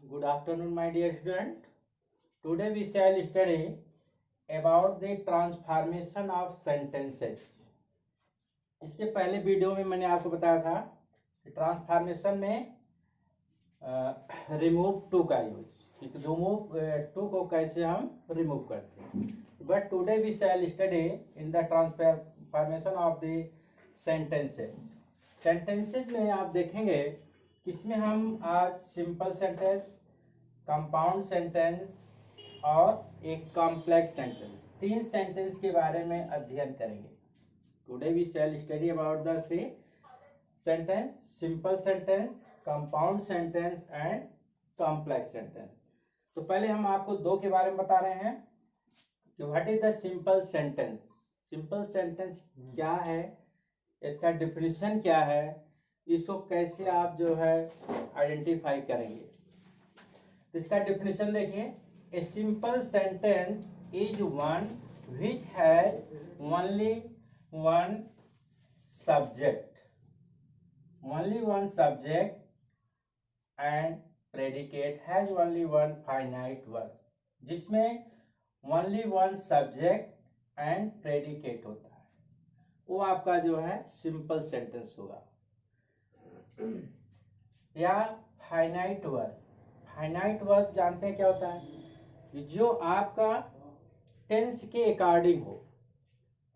Good afternoon, my dear student. Today we shall study about the transformation of sentences. इसके पहले video में मैंने आपको बताया था कि ट्रांसफॉर्मेशन में रिमूव टू का यूज, रिमूव टू को कैसे हम रिमूव करते हैं. But today we shall study in the transformation of the sentences. Sentences में आप देखेंगे कि इसमें हम आज सिंपल सेंटेंस, कंपाउंड सेंटेंस और एक कॉम्प्लेक्स सेंटेंस, तीन सेंटेंस के बारे में अध्ययन करेंगे. Today we shall study about the three sentence, simple sentence, compound sentence and complex sentence. तो पहले हम आपको दो के बारे में बता रहे हैं कि what is the simple sentence. Simple sentence क्या है, इसका डिफिनीशन क्या है, इसको कैसे आप जो है आइडेंटिफाई करेंगे. तो इसका डिफिनीशन देखिए. A simple sentence is one which has only one subject, only one subject and predicate has only one finite verb, जिसमें only one subject and predicate होता है, वो आपका जो है सिंपल सेंटेंस होगा. या फाइनाइट वर्ब. फाइनाइट वर्ब जानते हैं क्या होता है, जो आपका टेंस के अकॉर्डिंग हो,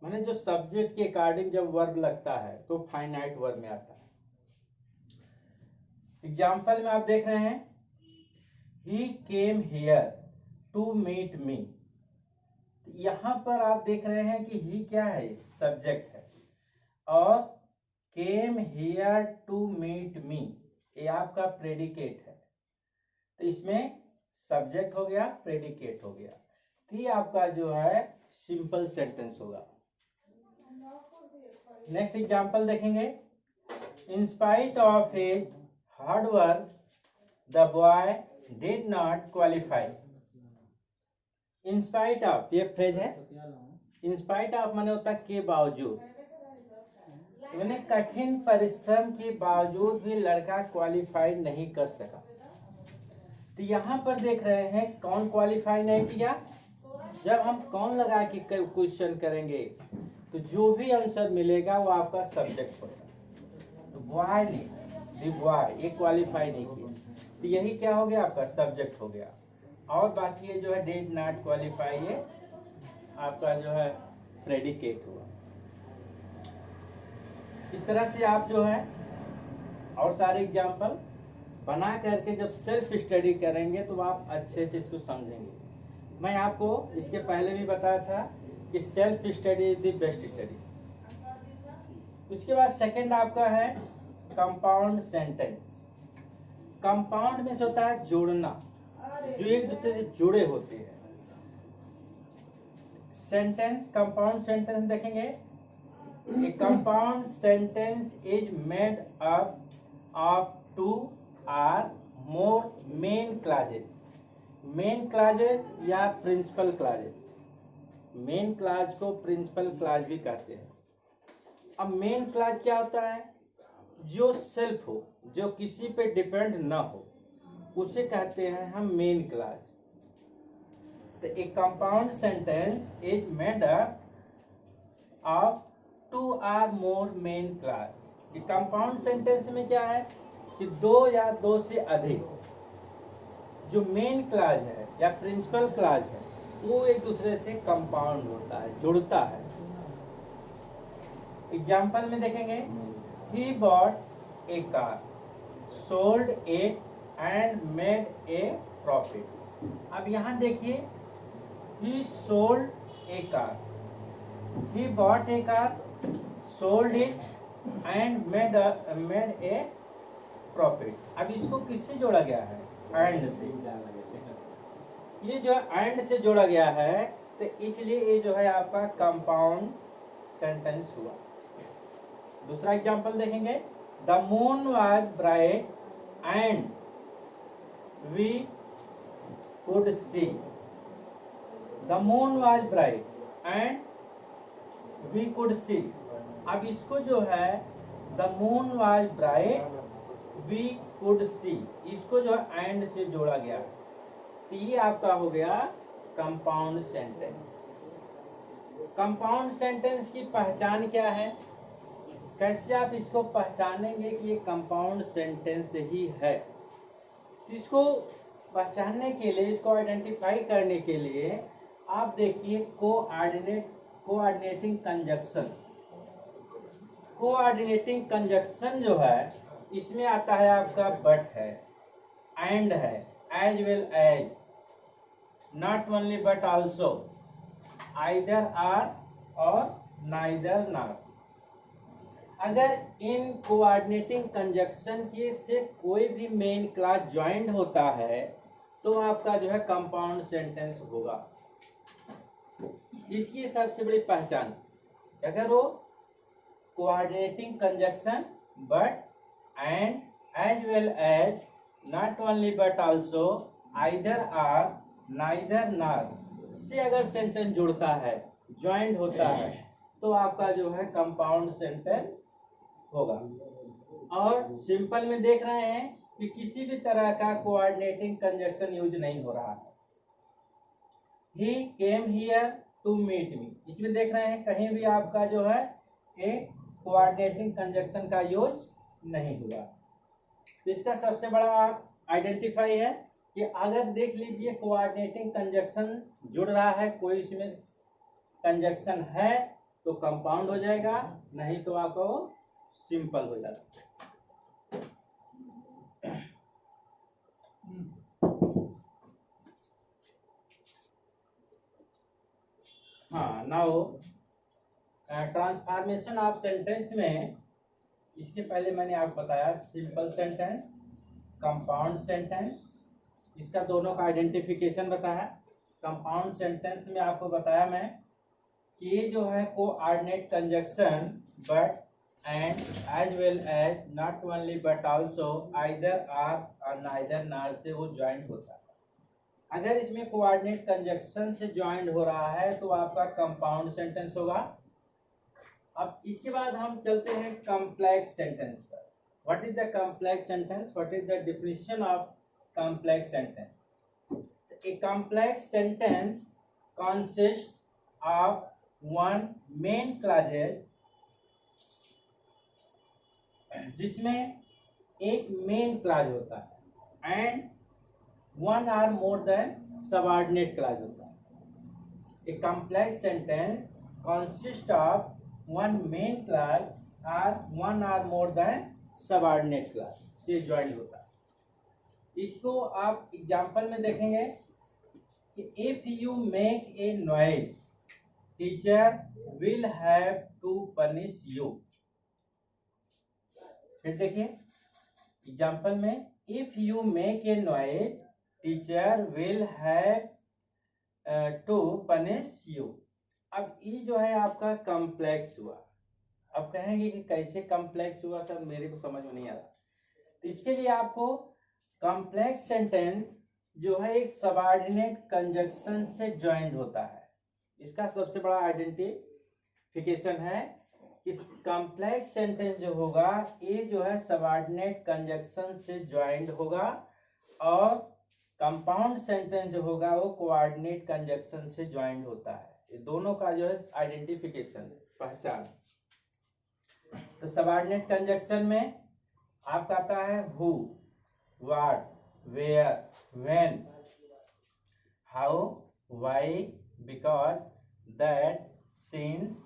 माने जो सब्जेक्ट के अकॉर्डिंग जब वर्ब लगता है तो फाइनाइट वर्ब में आता है. एग्जाम्पल में आप देख रहे हैं, he came here to meet me. यहां पर आप देख रहे हैं कि ही क्या है, सब्जेक्ट है, और came here to meet me ये आपका प्रेडिकेट है. तो इसमें सब्जेक्ट हो गया, प्रेडिकेट हो गया. तो ये आपका जो है सिंपल सेंटेंस होगा. नेक्स्ट एग्जाम्पल देखेंगे. In spite of his hard work the boy did not qualify. In spite of ये फ्रेज है. इन स्पाइट ऑफ माने होता है के बावजूद, मैंने कठिन परिश्रम के बावजूद भी लड़का क्वालिफाई नहीं कर सका. तो यहाँ पर देख रहे हैं कौन क्वालिफाई नहीं किया. जब हम कौन लगा के क्वेश्चन करेंगे तो जो भी आंसर मिलेगा वो आपका सब्जेक्ट होगा. तो बॉय ने, दी बॉय, ये क्वालिफाई नहीं किया, तो यही क्या हो गया, आपका सब्जेक्ट हो गया. और बाकी ये जो है डिड नॉट क्वालिफाई, ये आपका जो है प्रेडिकेट हुआ. इस तरह से आप जो है और सारे एग्जाम्पल बना करके जब सेल्फ स्टडी करेंगे तो आप अच्छे से इसको समझेंगे. मैं आपको इसके पहले भी बताया था कि self study is the best study. उसके बाद सेकंड आपका है कंपाउंड सेंटेंस. कंपाउंड में से होता है जोड़ना, जो एक दूसरे से जुड़े होते हैं. सेंटेंस, कंपाउंड सेंटेंस देखेंगे. A compound sentence is made up of two or more main clauses. Main clauses या प्रिंसिपल क्लॉजेज. मेन क्लॉज को प्रिंसिपल क्लॉज भी कहते हैं. अब मेन क्लॉज क्या होता है, जो सेल्फ हो, जो किसी पे डिपेंड ना हो, उसे कहते हैं हम मेन क्लॉज. तो एक compound sentence is made up of two or more main clause. Compound sentence में क्या है कि दो या दो से अधिक जो मेन क्लॉज है या प्रिंसिपल क्लॉज है वो एक दूसरे से कंपाउंड होता है, जुड़ता है. एग्जाम्पल में देखेंगे. He bought A car, sold it and made a profit. अब यहां देखिए, ही sold A car, he bought A car, sold it and made a profit. अब इसको किससे जोड़ा गया है, एंड से. ये जो एंड से जोड़ा गया है तो इसलिए ये जो है आपका कंपाउंड सेंटेंस हुआ. दूसरा एग्जांपल देखेंगे. The moon was bright and we could see. The moon was bright and we could see. अब इसको जो है the moon was bright we could see, इसको जो है एंड से जोड़ा गया, तो ये आपका हो गया कंपाउंड सेंटेंस। कंपाउंड सेंटेंस की पहचान क्या है, कैसे आप इसको पहचानेंगे कि ये कंपाउंड सेंटेंस ही है। तो इसको पहचानने के लिए, इसको आइडेंटिफाई करने के लिए आप देखिए कोऑर्डिनेटिंग कंजक्शन। कोऑर्डिनेटिंग कंजक्शन जो है इसमें आता है आपका बट है, एंड है, as well as, not only but also, either or और नाइदर नॉट। अगर इन कोऑर्डिनेटिंग कंजक्शन के से कोई भी मेन क्लॉज ज्वाइंट होता है तो आपका जो है कंपाउंड सेंटेंस होगा। इसकी सबसे बड़ी पहचान, अगर वो coordinating conjunction but and as well as, not only but also, either or, neither nor से अगर सेंटेंस जुड़ता है, ज्वाइंट होता है, तो आपका जो है कंपाउंड सेंटेंस होगा। और सिंपल में देख रहे हैं कि किसी भी तरह का कोऑर्डिनेटिंग कंजक्शन यूज नहीं हो रहा है। He came here to meet me, इसमें देख रहे हैं कहीं भी आपका जो है एक कोऑर्डिनेटिंग कंजक्शन का यूज नहीं हुआ। तो इसका सबसे बड़ा आइडेंटिफाई है कि अगर देख लीजिए कोऑर्डिनेटिंग कंजक्शन जुड़ रहा है, कोई इसमें कंजक्शन है तो कंपाउंड हो जाएगा, नहीं तो आपको सिंपल हो जाता है। हाँ, नाउ ट्रांसफॉर्मेशन ऑफ सेंटेंस में, इसके पहले मैंने आपको बताया सिंपल सेंटेंस, कंपाउंड सेंटेंस, इसका दोनों का आइडेंटिफिकेशन बताया। कंपाउंड सेंटेंस में आपको बताया मैं कि ये जो है coordinate conjunction but and as well as, not only but also, either or और नाइदर नॉर से वो ज्वाइंट होता है। अगर इसमें कोऑर्डिनेट कंजक्शन से ज्वाइंट हो रहा है तो आपका कंपाउंड सेंटेंस होगा। अब इसके बाद हम चलते हैं कॉम्प्लेक्स सेंटेंस पर। What is the complex sentence, what is the definition of complex sentence. A complex sentence consist of one main clauses, जिसमें एक मेन क्लॉज होता है and one or more than subordinate clause होता है। A complex sentence consist of one main clause और one or more than subordinate clause से joint होता है। इसको आप एग्जांपल में देखेंगे कि if you make a noise, teacher will have to punish you. फिर देखिए एग्जांपल में, if you make a noise, teacher will have to punish you. अब ये जो है आपका कॉम्प्लेक्स हुआ। अब कहेंगे कि कैसे कॉम्प्लेक्स हुआ सर, मेरे को समझ में नहीं आ रहा। तो इसके लिए आपको कॉम्प्लेक्स सेंटेंस जो है एक सबऑर्डिनेट कंजक्शन से ज्वाइंट होता है। इसका सबसे बड़ा आइडेंटिफिकेशन है कि कॉम्प्लेक्स सेंटेंस जो होगा ये जो है सबऑर्डिनेट कंजक्शन से ज्वाइंट होगा, और कंपाउंड सेंटेंस जो होगा वो कोऑर्डिनेट कंजक्शन से ज्वाइंट होता है। ये दोनों का जो है आइडेंटिफिकेशन, पहचान। तो सबऑर्डिनेट कंजक्शन में आपका आता है who, what, where, when, how, why, because, that, since,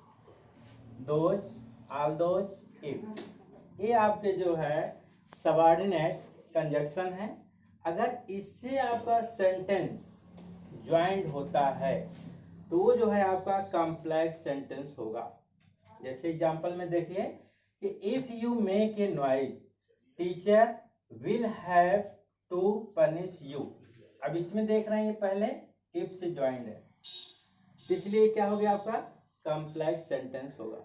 those, all those, if. ये आपके जो है सबऑर्डिनेट कंजक्शन है। अगर इससे आपका सेंटेंस ज्वाइंट होता है तो वो जो है आपका कॉम्प्लेक्स सेंटेंस होगा। जैसे एग्जांपल में देखिए कि if you make a noise, teacher will have to punish you. अब इसमें देख रहे हैं ये पहले इफ से ज्वाइंट है, इसलिए क्या हो गया आपका कॉम्प्लेक्स सेंटेंस होगा।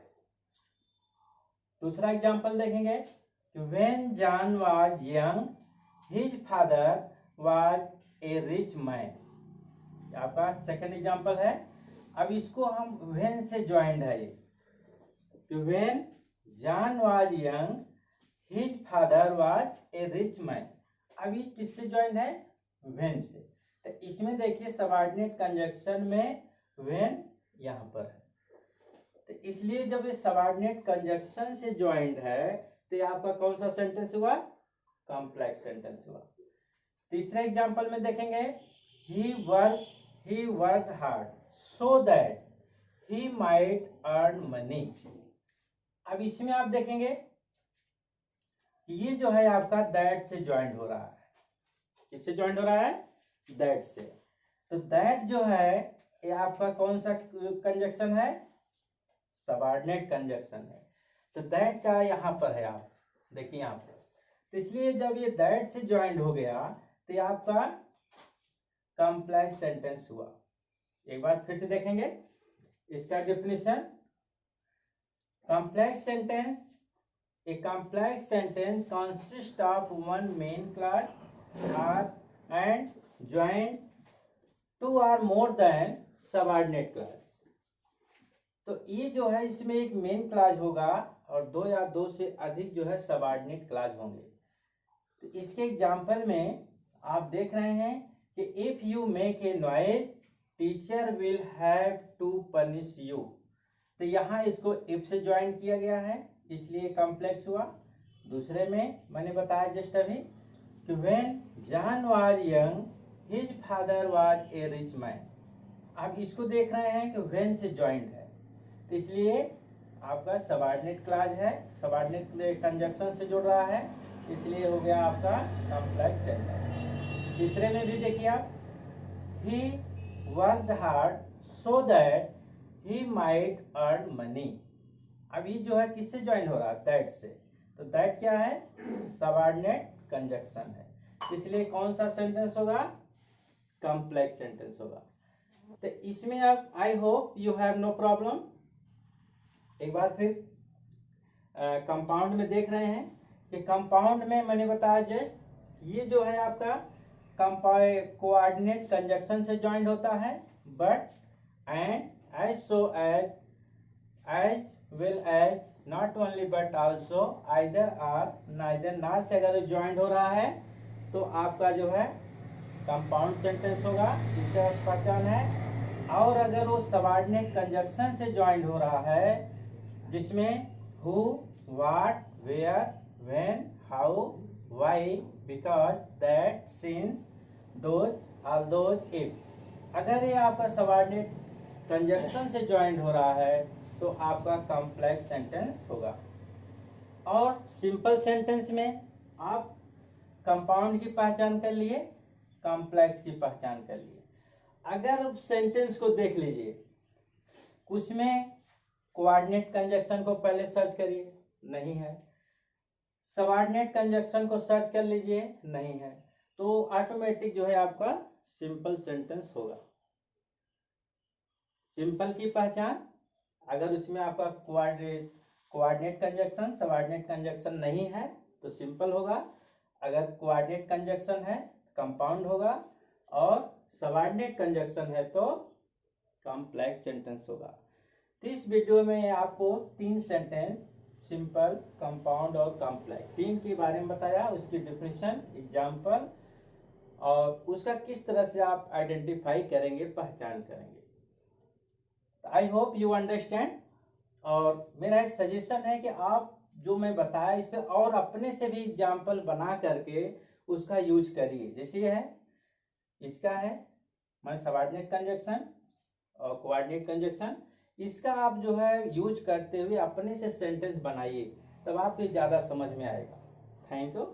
दूसरा एग्जांपल देखेंगे कि when John was young, his father was a rich man. आपका सेकंड एग्जांपल है। अब इसको हम व्हेन से ज्वाइंट है ये, कि when John was young, his father was a rich man. अब ये किससे ज्वाइन है? व्हेन से। तो इसमें देखिए सबऑर्डिनेट कंजक्शन में व्हेन यहाँ पर है, तो इसलिए जब ये सबऑर्डिनेट कंजक्शन से ज्वाइंड है तो ये आपका कौन सा सेंटेंस हुआ? कॉम्प्लेक्स सेंटेंस हुआ। तीसरे एग्जांपल में देखेंगे, he work hard so that he might earn money. अब इसमें आप देखेंगे ये जो है आपका दैट से ज्वाइंट हो रहा है। किससे ज्वाइंट हो रहा है? दैट से। तो दैट जो है ये आपका कौन सा कंजक्शन है? सबऑर्डिनेट कंजक्शन है। तो दैट का यहाँ पर है, आप देखिए यहाँ पर। तो इसलिए जब ये दैट से ज्वाइंट हो गया तो ये आपका कॉम्प्लेक्स सेंटेंस हुआ। एक बार फिर से देखेंगे इसका definition. Complex sentence, a complex sentence consists of one main clause and joined two or more than subordinate clause। तो ये जो है इसमें एक मेन क्लाज होगा और दो या दो से अधिक जो है सबऑर्डिनेट क्लाज होंगे। तो इसके एग्जांपल में आप देख रहे हैं कि if you make a noise teacher will have to punish you. तो यहाँ इसको इफ से ज्वाइन किया गया है इसलिए कॉम्प्लेक्स हुआ। दूसरे में मैंने बताया जस्ट अभी कि when John was young his father was a rich man. आप इसको देख रहे हैं कि व्हेन से ज्वाइंट है, तो इसलिए आपका सबऑर्डिनेट क्लाज है, सबऑर्डिनेट कंजक्शन से जुड़ रहा है, इसलिए हो गया आपका कॉम्प्लेक्स सेंटेंस। तीसरे में भी देखिए आप, he worked hard so that he might earn money. अब ये जो है किससे ज्वाइन हो रहा है? दैट से। तो दैट क्या है? सबऑर्डिनेट कंजक्शन है, इसलिए कौन सा सेंटेंस होगा? कॉम्प्लेक्स सेंटेंस होगा। तो इसमें अब I hope you have no problem. एक बार फिर कंपाउंड में देख रहे हैं कि कंपाउंड में मैंने बताया जस्ट ये जो है आपका कोऑर्डिनेट कंजक्शन से ज्वाइन होता है, but and as so as will as not only but also either or neither nor से अगर ज्वाइंट हो रहा है तो आपका जो है कंपाउंड सेंटेंस होगा, इसका पहचान है। और अगर वो सबऑर्डिनेट कंजक्शन से ज्वाइंट हो रहा है जिसमें who, what, where, when, how, why, because, that, since, those, all those, if, अगर ये आपका सबऑर्डिनेट कंजक्शन से ज्वाइंट हो रहा है तो आपका कॉम्प्लेक्स सेंटेंस होगा। और सिंपल सेंटेंस में आप कंपाउंड की पहचान कर लिए, कॉम्प्लेक्स की पहचान कर लिए। अगर सेंटेंस को देख लीजिए, कुछ में कोऑर्डिनेट कंजक्शन को पहले सर्च करिए, नहीं है। सबऑर्डिनेट कंजक्शन को सर्च कर लीजिए, नहीं है। तो ऑटोमेटिक जो है आपका सिंपल सेंटेंस होगा। सिंपल की पहचान, अगर उसमें आपका कोऑर्डिनेट कंजक्शन सबऑर्डिनेट कंजक्शन नहीं है तो सिंपल होगा, अगर कोऑर्डिनेट कंजक्शन है कंपाउंड होगा, और सबऑर्डिनेट कंजक्शन है तो कॉम्प्लेक्स सेंटेंस होगा। तो इस वीडियो में आपको 3 सेंटेंस सिंपल, कंपाउंड और कॉम्प्लेक्स 3 के बारे में बताया, उसकी डेफिनेशन, एग्जाम्पल और उसका किस तरह से आप आइडेंटिफाई करेंगे, पहचान करेंगे। आई होप यू अंडरस्टैंड। और मेरा एक सजेशन है कि आप जो मैं बताया इस पे और अपने से भी एग्जाम्पल बना करके उसका यूज करिए। जैसे है इसका है मैं सबऑर्डिनेट कंजक्शन और कोऑर्डिनेट कंजक्शन, इसका आप जो है यूज करते हुए अपने से सेंटेंस बनाइए, तब आपको ज्यादा समझ में आएगा। Thank you.